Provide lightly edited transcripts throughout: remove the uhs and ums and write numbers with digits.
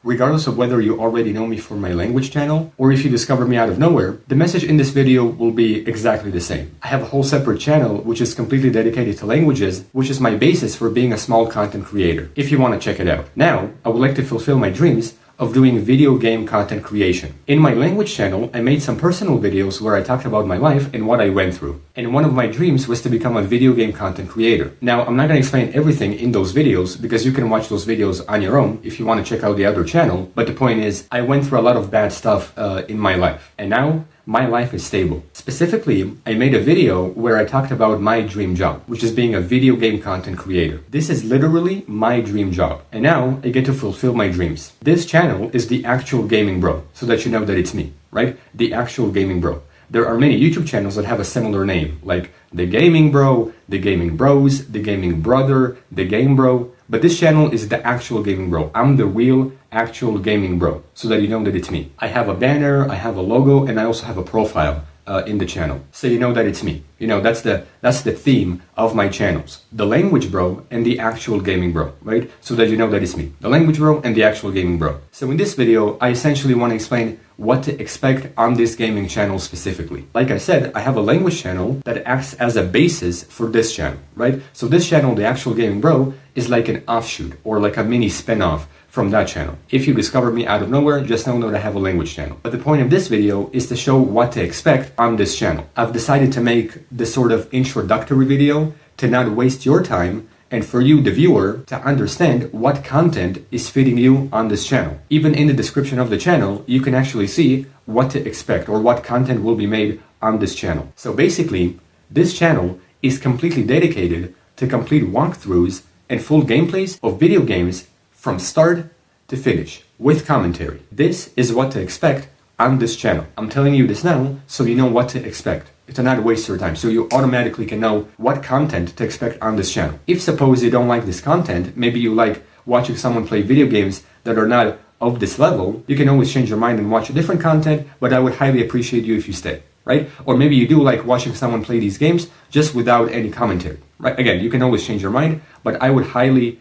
Regardless of whether you already know me from my language channel or if you discovered me out of nowhere, the message in this video will be exactly the same. I have a whole separate channel which is completely dedicated to languages, which is my basis for being a small content creator, if you want to check it out. Now, I would like to fulfill my dreams of doing video game content creation. In my language channel, I made some personal videos where I talked about my life and what I went through. And one of my dreams was to become a video game content creator. Now, I'm not going to explain everything in those videos because you can watch those videos on your own if you want to check out the other channel. But the point is, I went through a lot of bad stuff in my life. And now, my life is stable. Specifically, I made a video where I talked about my dream job, which is being a video game content creator. This is literally my dream job. And now I get to fulfill my dreams. This channel is the actual gaming bro, so that you know that it's me, right? The actual gaming bro. There are many YouTube channels that have a similar name, like The Gaming Bro, The Gaming Bros, The Gaming Brother, The Game Bro. But this channel is the actual gaming bro. I'm the real, actual gaming bro, so that you know that it's me. I have a banner, I have a logo, and I also have a profile in the channel, so you know that it's me. You know, that's the theme of my channels. The language bro and the actual gaming bro, right? So that you know that it's me. The language bro and the actual gaming bro. So in this video, I essentially want to explain what to expect on this gaming channel specifically. Like I said, I have a language channel that acts as a basis for this channel, right? So this channel, the actual gaming bro, is like an offshoot or like a mini spin-off from that channel. If you discover me out of nowhere, just know that I have a language channel. But the point of this video is to show what to expect on this channel. I've decided to make this sort of introductory video to not waste your time and for you, the viewer, to understand what content is fitting you on this channel. Even in the description of the channel, you can actually see what to expect or what content will be made on this channel. So basically, this channel is completely dedicated to complete walkthroughs and full gameplays of video games from start to finish with commentary. This is what to expect on this channel. I'm telling you this now so you know what to expect. To not waste your time, so you automatically can know what content to expect on this channel. If suppose you don't like this content, maybe you like watching someone play video games that are not of this level, you can always change your mind and watch a different content, but I would highly appreciate you if you stay, right? Or maybe you do like watching someone play these games just without any commentary, right? Again, you can always change your mind, but I would highly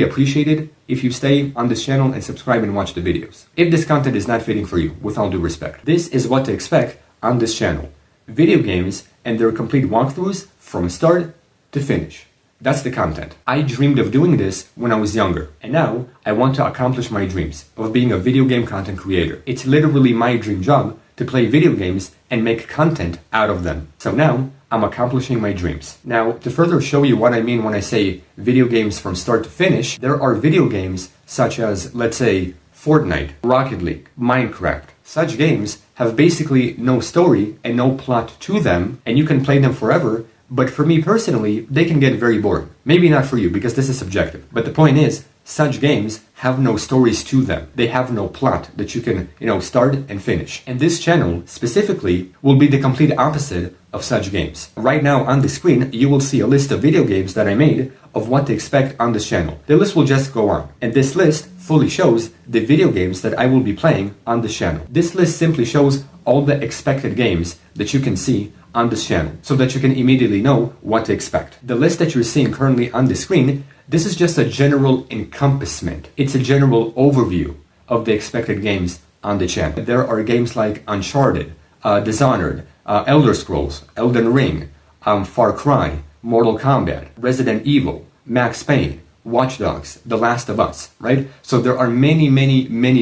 appreciate it if you stay on this channel and subscribe and watch the videos. If this content is not fitting for you, with all due respect, this is what to expect on this channel. Video games and their complete walkthroughs from start to finish. That's the content. I dreamed of doing this when I was younger, and now I want to accomplish my dreams of being a video game content creator. It's literally my dream job to play video games and make content out of them. So now I'm accomplishing my dreams. Now, to further show you what I mean when I say video games from start to finish, there are video games such as, let's say, Fortnite, Rocket League, Minecraft. Such games have basically no story and no plot to them, and you can play them forever, but for me personally, they can get very boring. Maybe not for you, because this is subjective. But the point is, such games have no stories to them. They have no plot that you can, start and finish. And this channel, specifically, will be the complete opposite of such games. Right now on the screen, you will see a list of video games that I made of what to expect on this channel. The list will just go on. And this list fully shows the video games that I will be playing on this channel. This list simply shows all the expected games that you can see on this channel, so that you can immediately know what to expect. The list that you're seeing currently on the screen, this is just a general encompassment. It's a general overview of the expected games on the channel. There are games like Uncharted, Dishonored, Elder Scrolls, Elden Ring, Far Cry, Mortal Kombat, Resident Evil, Max Payne, Watch Dogs, The Last of Us, right? So there are many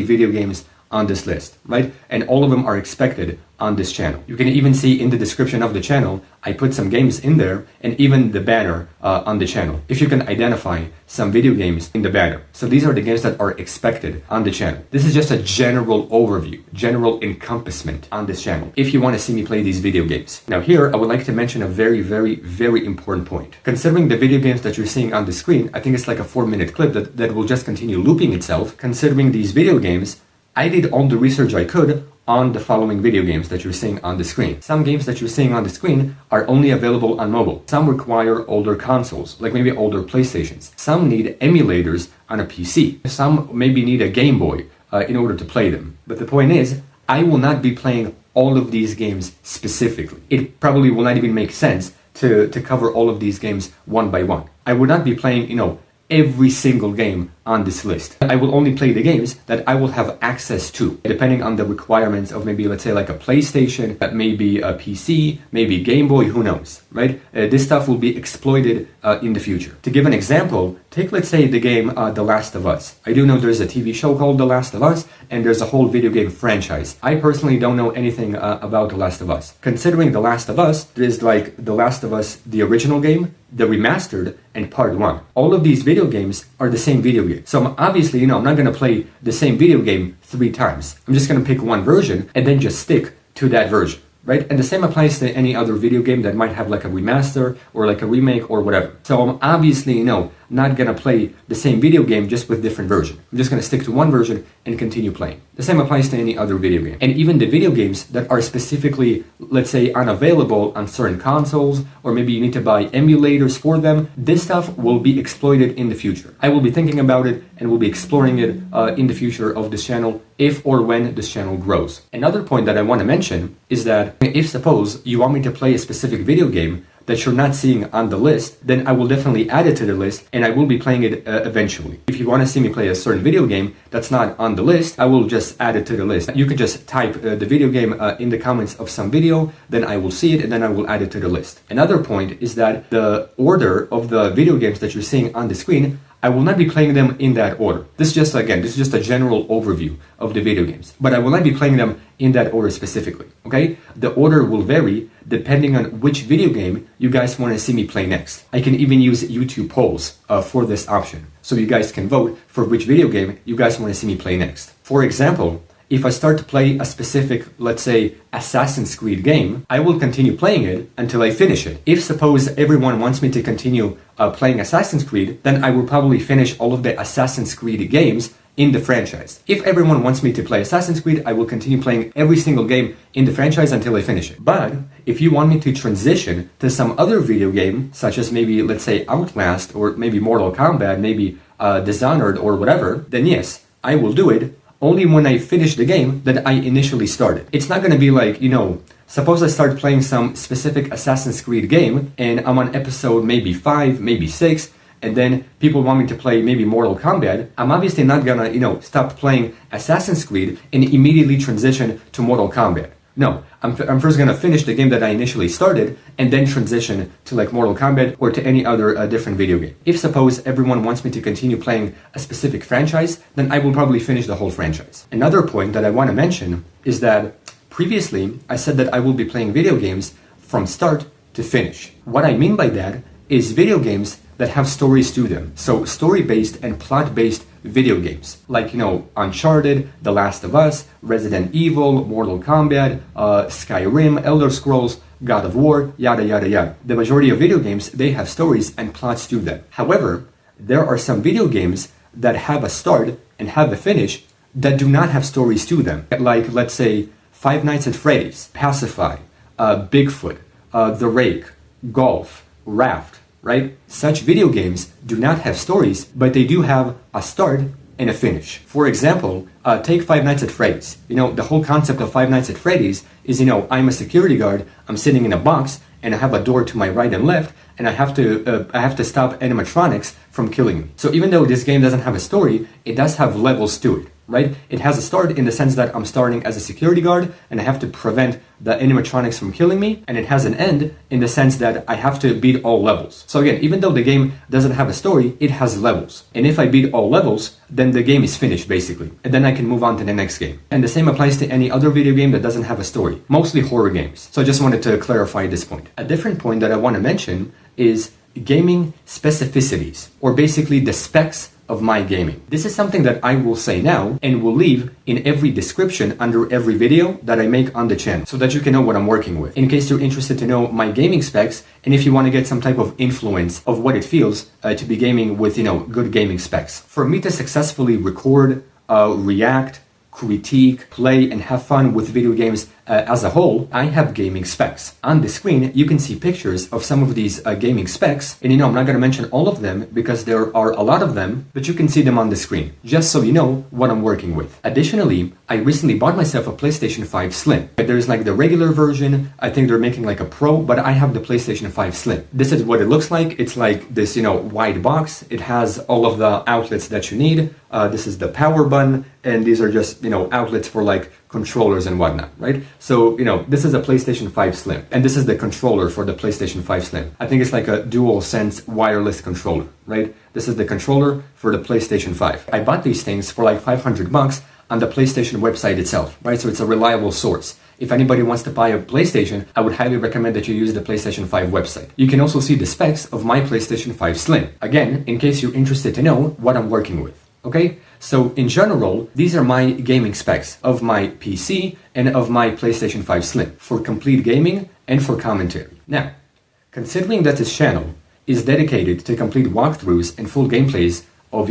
video games on this list, right? And all of them are expected on this channel. You can even see in the description of the channel, I put some games in there and even the banner on the channel, if you can identify some video games in the banner. So these are the games that are expected on the channel. This is just a general overview, general encompassment on this channel, if you want to see me play these video games. Now here, I would like to mention a very important point. Considering the video games that you're seeing on the screen, I think it's like a 4-minute clip that will just continue looping itself. Considering these video games, I did all the research I could on the following video games that you're seeing on the screen. Some games that you're seeing on the screen are only available on mobile. Some require older consoles, like maybe older PlayStations. Some need emulators on a PC. Some maybe need a Game Boy in order to play them. But the point is, I will not be playing all of these games specifically. It probably will not even make sense to cover all of these games one by one. I would not be playing, every single game on this list. I will only play the games that I will have access to, depending on the requirements of maybe, let's say, like a PlayStation, maybe a PC, maybe Game Boy, who knows, right? This stuff will be exploited in the future. To give an example, take, let's say, the game The Last of Us. I do know there's a TV show called The Last of Us, and there's a whole video game franchise. I personally don't know anything about The Last of Us. Considering The Last of Us, there's like The Last of Us, the original game, the remastered, and part 1. All of these video games are the same video game. So obviously, I'm not going to play the same video game 3 times. I'm just going to pick one version and then just stick to that version, right? And the same applies to any other video game that might have like a remaster or like a remake or whatever. So I'm obviously, not going to play the same video game just with different version. I'm just going to stick to one version and continue playing. The same applies to any other video game. And even the video games that are specifically, let's say, unavailable on certain consoles, or maybe you need to buy emulators for them, this stuff will be exploited in the future. I will be thinking about it and will be exploring it in the future of this channel if or when this channel grows. Another point that I want to mention is that if suppose you want me to play a specific video game that you're not seeing on the list, then I will definitely add it to the list and I will be playing it eventually. If you want to see me play a certain video game that's not on the list, I will just add it to the list. You can just type the video game in the comments of some video, then I will see it and then I will add it to the list. Another point is that the order of the video games that you're seeing on the screen, I will not be playing them in that order. This is just a general overview of the video games, but I will not be playing them in that order specifically, okay? The order will vary depending on which video game you guys want to see me play next. I can even use YouTube polls for this option, so you guys can vote for which video game you guys want to see me play next. For example, if I start to play a specific, let's say, Assassin's Creed game, I will continue playing it until I finish it. If suppose everyone wants me to continue playing Assassin's Creed, then I will probably finish all of the Assassin's Creed games in the franchise. If everyone wants me to play Assassin's Creed, I will continue playing every single game in the franchise until I finish it. But if you want me to transition to some other video game, such as maybe, let's say, Outlast, or maybe Mortal Kombat, maybe Dishonored, or whatever, then yes, I will do it only when I finish the game that I initially started. It's not gonna be like, suppose I start playing some specific Assassin's Creed game and I'm on episode maybe 5, maybe 6, and then people want me to play maybe Mortal Kombat. I'm obviously not gonna, stop playing Assassin's Creed and immediately transition to Mortal Kombat. No, I'm first gonna finish the game that I initially started and then transition to like Mortal Kombat or to any other different video game. If suppose everyone wants me to continue playing a specific franchise, then I will probably finish the whole franchise. Another point that I want to mention is that previously I said that I will be playing video games from start to finish. What I mean by that is video games that have stories to them. So story-based and plot-based video games like, Uncharted, The Last of Us, Resident Evil, Mortal Kombat, Skyrim, Elder Scrolls, God of War, yada yada yada. The majority of video games, they have stories and plots to them. However, there are some video games that have a start and have a finish that do not have stories to them. Like, let's say, Five Nights at Freddy's, Pacify, Bigfoot, The Rake, Golf, Raft, right? Such video games do not have stories, but they do have a start and a finish. For example, take Five Nights at Freddy's. The whole concept of Five Nights at Freddy's is, I'm a security guard, I'm sitting in a box, and I have a door to my right and left, and I have to stop animatronics from killing me. So even though this game doesn't have a story, it does have levels to it, right? It has a start in the sense that I'm starting as a security guard and I have to prevent the animatronics from killing me, and it has an end in the sense that I have to beat all levels. So again, even though the game doesn't have a story, it has levels. And if I beat all levels, then the game is finished basically, and then I can move on to the next game. And the same applies to any other video game that doesn't have a story, mostly horror games. So I just wanted to clarify this point. A different point that I want to mention is gaming specificities, or basically the specs of my gaming. This is something that I will say now and will leave in every description under every video that I make on the channel, so that you can know what I'm working with, in case you're interested to know my gaming specs and if you want to get some type of influence of what it feels to be gaming with, good gaming specs. For me to successfully record, react, critique, play, and have fun with video games as a whole, I have gaming specs. On the screen, you can see pictures of some of these gaming specs, and I'm not going to mention all of them because there are a lot of them, but you can see them on the screen, just so you know what I'm working with. Additionally, I recently bought myself a PlayStation 5 Slim. There's like the regular version, I think they're making like a Pro, but I have the PlayStation 5 Slim. This is what it looks like. It's like this, wide box. It has all of the outlets that you need. This is the power button, and these are just, outlets for like controllers and whatnot, right? So, this is a PlayStation 5 Slim, and this is the controller for the PlayStation 5 Slim. I think it's like a DualSense wireless controller, right? This is the controller for the PlayStation 5. I bought these things for like $500 on the PlayStation website itself, right? So it's a reliable source. If anybody wants to buy a PlayStation, I would highly recommend that you use the PlayStation 5 website. You can also see the specs of my PlayStation 5 Slim. Again, in case you're interested to know what I'm working with. Okay, so in general, these are my gaming specs of my PC and of my PlayStation 5 Slim for complete gaming and for commentary. Now, considering that this channel is dedicated to complete walkthroughs and full gameplays of,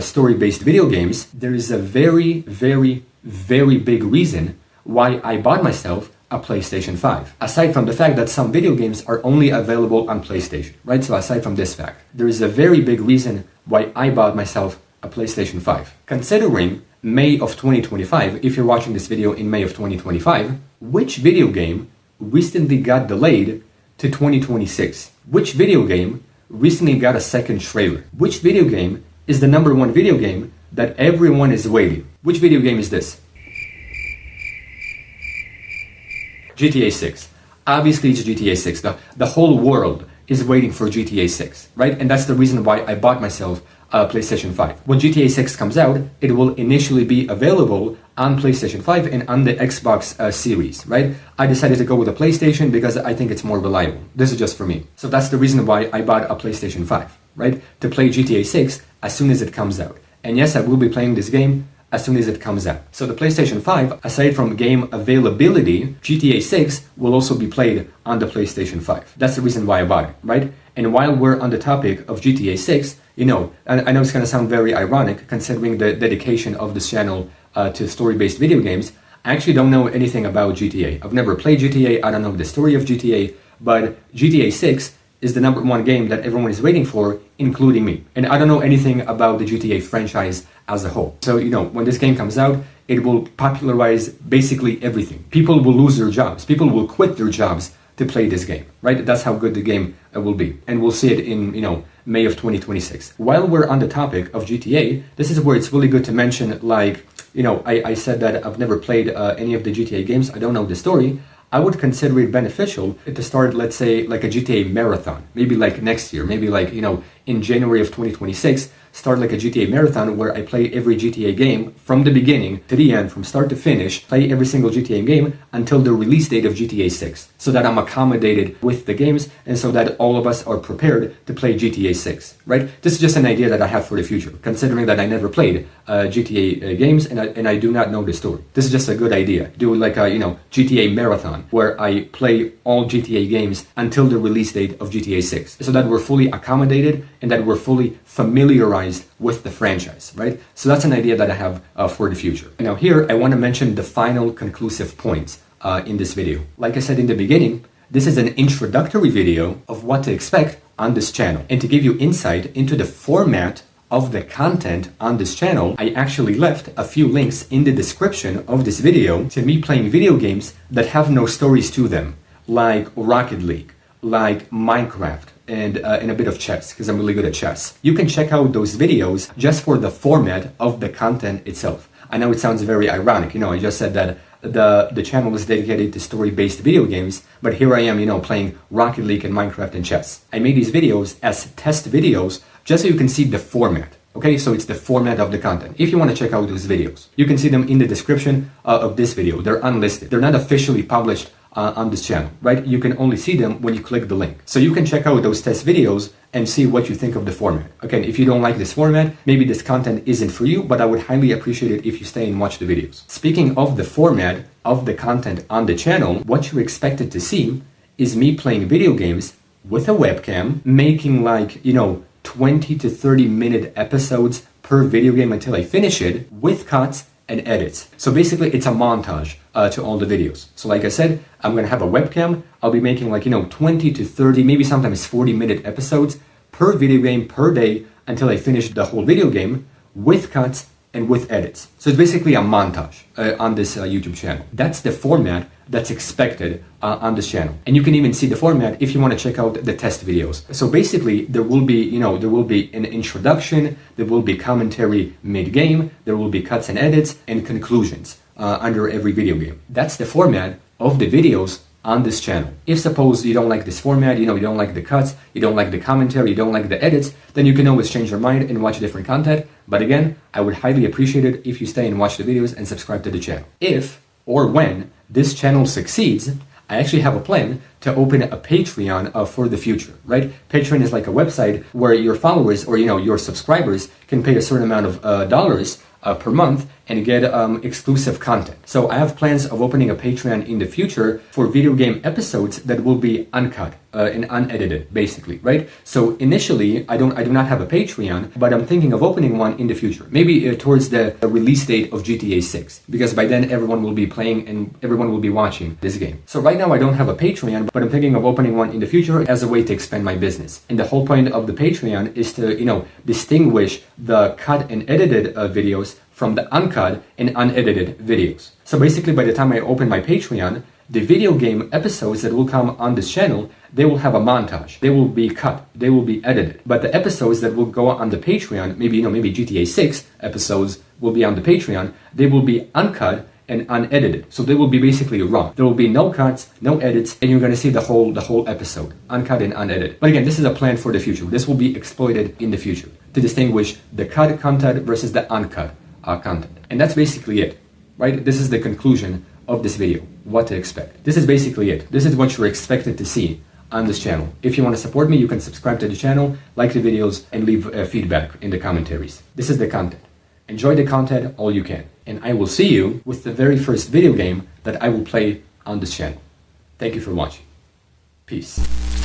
story-based video games, there is a very, very, very big reason why I bought myself a PlayStation 5. Aside from the fact that some video games are only available on PlayStation, right? So aside from this fact, there is a very big reason why I bought myself a PlayStation 5. Considering May of 2025, if you're watching this video in May of 2025, which video game recently got delayed to 2026? Which video game recently got a second trailer? Which video game is the #1 video game that everyone is waiting? Which video game is this? GTA 6. Obviously it's GTA 6. The whole world is waiting for GTA 6, right? And that's the reason why I bought myself a PlayStation 5. When GTA 6 comes out, it will initially be available on PlayStation 5 and on the Xbox Series, right? I decided to go with a PlayStation because I think it's more reliable. This is just for me. So that's the reason why I bought a PlayStation 5, right? To play GTA 6 as soon as it comes out. And yes, I will be playing this game as soon as it comes out. So the PlayStation 5, aside from game availability, GTA 6 will also be played on the PlayStation 5. That's the reason why I bought it, right? And while we're on the topic of GTA 6, I know it's going to sound very ironic considering the dedication of this channel to story-based video games. I actually don't know anything about GTA. I've never played GTA, I don't know the story of GTA, but GTA 6 is the #1 game that everyone is waiting for, including me. And I don't know anything about the GTA franchise as a whole. So, when this game comes out, it will popularize basically everything. People will lose their jobs. People will quit their jobs to play this game, right? That's how good the game will be. And we'll see it in, May of 2026. While we're on the topic of GTA, this is where it's really good to mention, like, I said that I've never played any of the GTA games. I don't know the story. I would consider it beneficial to start, let's say, like a GTA marathon, maybe like next year, maybe like, in January of 2026, start like a GTA marathon where I play every GTA game from the beginning to the end, from start to finish, play every single GTA game until the release date of GTA 6, so that I'm accommodated with the games and so that all of us are prepared to play GTA 6, right? This is just an idea that I have for the future, considering that I never played GTA games and I do not know the story. This is just a good idea. Do like a, GTA marathon where I play all GTA games until the release date of GTA 6, so that we're fully accommodated and that we're fully familiarized with the franchise, right? So that's an idea that I have for the future. Now here, I want to mention the final conclusive points in this video. Like I said in the beginning, this is an introductory video of what to expect on this channel. And to give you insight into the format of the content on this channel, I actually left a few links in the description of this video to me playing video games that have no stories to them, like Rocket League, like Minecraft, and a bit of chess, because I'm really good at chess. You can check out those videos just for the format of the content itself. I know it sounds very ironic, I just said that the channel is dedicated to story-based video games, but here I am, playing Rocket League and Minecraft and chess. I made these videos as test videos just so you can see the format. Okay, so it's the format of the content. If you want to check out those videos, you can see them in the description of this video. They're unlisted. They're not officially published on this channel, right? You can only see them when you click the link. So you can check out those test videos and see what you think of the format. Again, if you don't like this format, maybe this content isn't for you, but I would highly appreciate it if you stay and watch the videos. Speaking of the format of the content on the channel, what you're expected to see is me playing video games with a webcam, making like, 20 to 30 minute episodes per video game until I finish it, with cuts and edits. So basically it's a montage to all the videos. So like I said, I'm gonna have a webcam. I'll be making 20 to 30, maybe sometimes 40-minute episodes per video game per day until I finish the whole video game with cuts and with edits. So it's basically a montage on this YouTube channel. That's the format that's expected on this channel. And you can even see the format if you want to check out the test videos. So basically there will be an introduction, there will be commentary mid-game, there will be cuts and edits and conclusions under every video game. That's the format of the videos on this channel. If suppose you don't like this format, you don't like the cuts, you don't like the commentary, you don't like the edits, then you can always change your mind and watch different content. But again, I would highly appreciate it if you stay and watch the videos and subscribe to the channel. If or when this channel succeeds, I actually have a plan to open a Patreon for the future, right? Patreon is like a website where your followers or your subscribers can pay a certain amount of dollars per month and get exclusive content. So I have plans of opening a Patreon in the future for video game episodes that will be uncut and unedited, basically, right? So initially, I do not have a Patreon, but I'm thinking of opening one in the future, maybe towards the release date of GTA 6, because by then everyone will be playing and everyone will be watching this game. So right now I don't have a Patreon, but I'm thinking of opening one in the future as a way to expand my business. And the whole point of the Patreon is to, distinguish the cut and edited videos from the uncut and unedited videos. So basically, by the time I open my Patreon, the video game episodes that will come on this channel, they will have a montage. They will be cut. They will be edited. But the episodes that will go on the Patreon, maybe GTA 6 episodes will be on the Patreon, they will be uncut and unedited. So they will be basically raw. There will be no cuts, no edits, and you're gonna see the whole episode, uncut and unedited. But again, this is a plan for the future. This will be exploited in the future to distinguish the cut content versus the uncut content. And that's basically it, right? This is the conclusion of this video, what to expect. This is basically it. This is what you're expected to see on this channel. If you want to support me, you can subscribe to the channel, like the videos, and leave feedback in the commentaries. This is the content. Enjoy the content all you can. And I will see you with the very first video game that I will play on this channel. Thank you for watching. Peace.